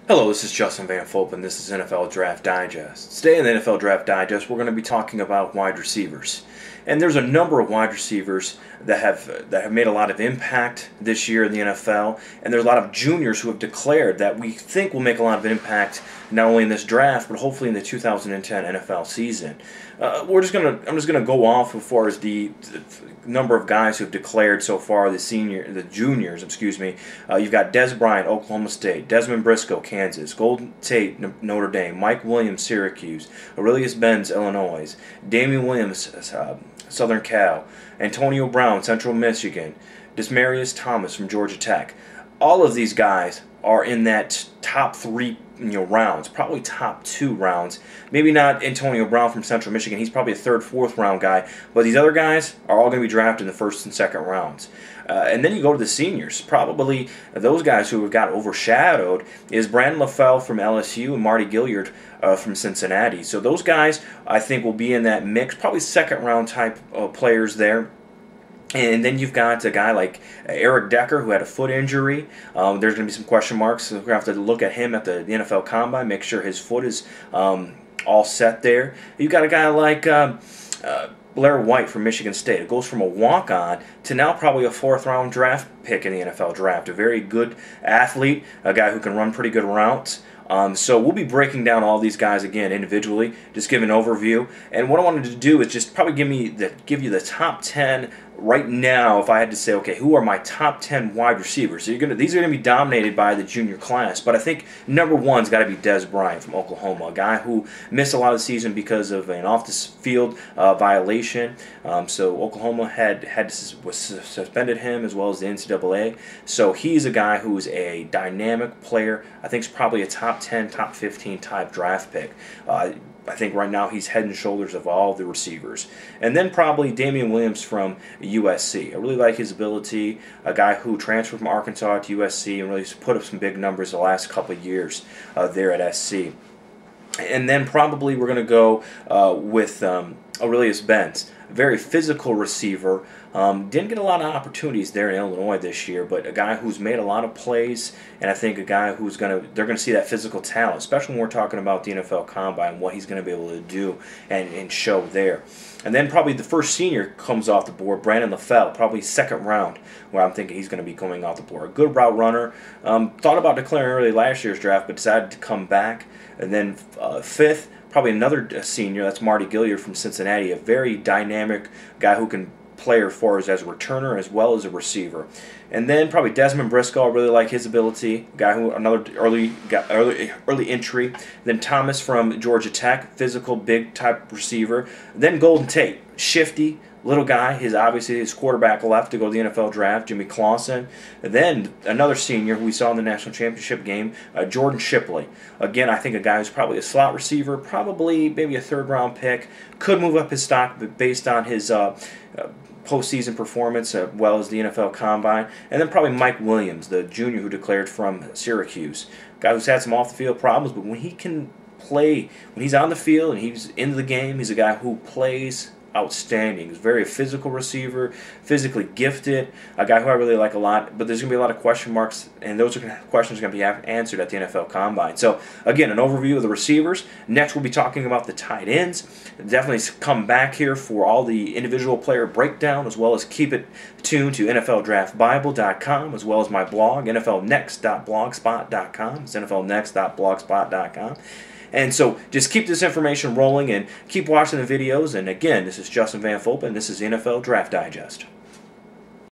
Hello, this is Justin VanFulpen. This is NFL Draft Digest. Today in the NFL Draft Digest, we're going to be talking about wide receivers. And there's a number of wide receivers that have made a lot of impact this year in the NFL, and there's a lot of juniors who have declared that we think will make a lot of impact not only in this draft but hopefully in the 2010 NFL season. I'm just gonna go off as far as the number of guys who have declared so far. The juniors, excuse me. You've got Des Bryant, Oklahoma State; Desmond Briscoe, Kansas; Golden Tate, Notre Dame; Mike Williams, Syracuse; Aurelius Benz, Illinois; Damian Williams, Southern Cal; Antonio Brown, Central Michigan; Desmarius Thomas from Georgia Tech. All of these guys are in that top three rounds, probably top two rounds. Maybe not Antonio Brown from Central Michigan. He's probably a third, fourth round guy. But these other guys are all going to be drafted in the first and second rounds. And then you go to the seniors. Probably those guys who have got overshadowed is Brandon LaFell from LSU and Marty Gilliard from Cincinnati. So those guys, I think, will be in that mix. Probably second round type players there. And then you've got a guy like Eric Decker, who had a foot injury. There's going to be some question marks. So we're going to have to look at him at the NFL Combine, make sure his foot is all set there. You've got a guy like Blair White from Michigan State. It goes from a walk-on to now probably a fourth-round draft pick in the NFL draft. A very good athlete, a guy who can run pretty good routes. So we'll be breaking down all these guys again individually, just give an overview. And what I wanted to do is just probably give you the top 10 right now. If I had to say, okay, who are my top 10 wide receivers? So these are going to be dominated by the junior class. But I think number one's got to be Des Bryant from Oklahoma, a guy who missed a lot of the season because of an off-the-field violation. So Oklahoma was suspended him as well as the NCAA. So he's a guy who's a dynamic player. I think he's probably a top 10, top 15 type draft pick. I think right now he's head and shoulders of all the receivers. And then probably Damian Williams from USC. I really like his ability, a guy who transferred from Arkansas to USC and really put up some big numbers the last couple of years there at SC. And then probably we're going to go with Aurelius Benz, a very physical receiver. Didn't get a lot of opportunities there in Illinois this year, but a guy who's made a lot of plays, and I think a guy who's they're going to see that physical talent, especially when we're talking about the NFL Combine, what he's going to be able to do and show there. And then probably the first senior comes off the board, Brandon LaFell, probably second round, where I'm thinking he's going to be coming off the board. A good route runner. Thought about declaring early last year's draft, but decided to come back. And then fifth, probably another senior, that's Marty Gilliard from Cincinnati, a very dynamic guy who can play as far as a returner as well as a receiver. And then probably Desmond Briscoe, I really like his ability, guy who another early entry. Then Thomas from Georgia Tech, physical, big type receiver. Then Golden Tate, shifty, little guy. His quarterback left to go to the NFL draft, Jimmy Clausen. And then another senior who we saw in the national championship game, Jordan Shipley. Again, I think a guy who's probably a slot receiver, probably maybe a third-round pick. Could move up his stock based on his postseason performance as well as the NFL Combine. And then probably Mike Williams, the junior who declared from Syracuse. Guy who's had some off-the-field problems, but when he can play, when he's on the field and he's into the game, he's a guy who plays outstanding. He's a very physical receiver, physically gifted, a guy who I really like a lot, but there's going to be a lot of question marks, and those questions are going to be answered at the NFL Combine. So, again, an overview of the receivers. Next, we'll be talking about the tight ends. Definitely come back here for all the individual player breakdown, as well as keep it tuned to NFLDraftBible.com, as well as my blog, NFLnext.blogspot.com. It's NFLnext.blogspot.com. And so just keep this information rolling and keep watching the videos. And again, this is Justin VanFulpen. This is NFL Draft Digest.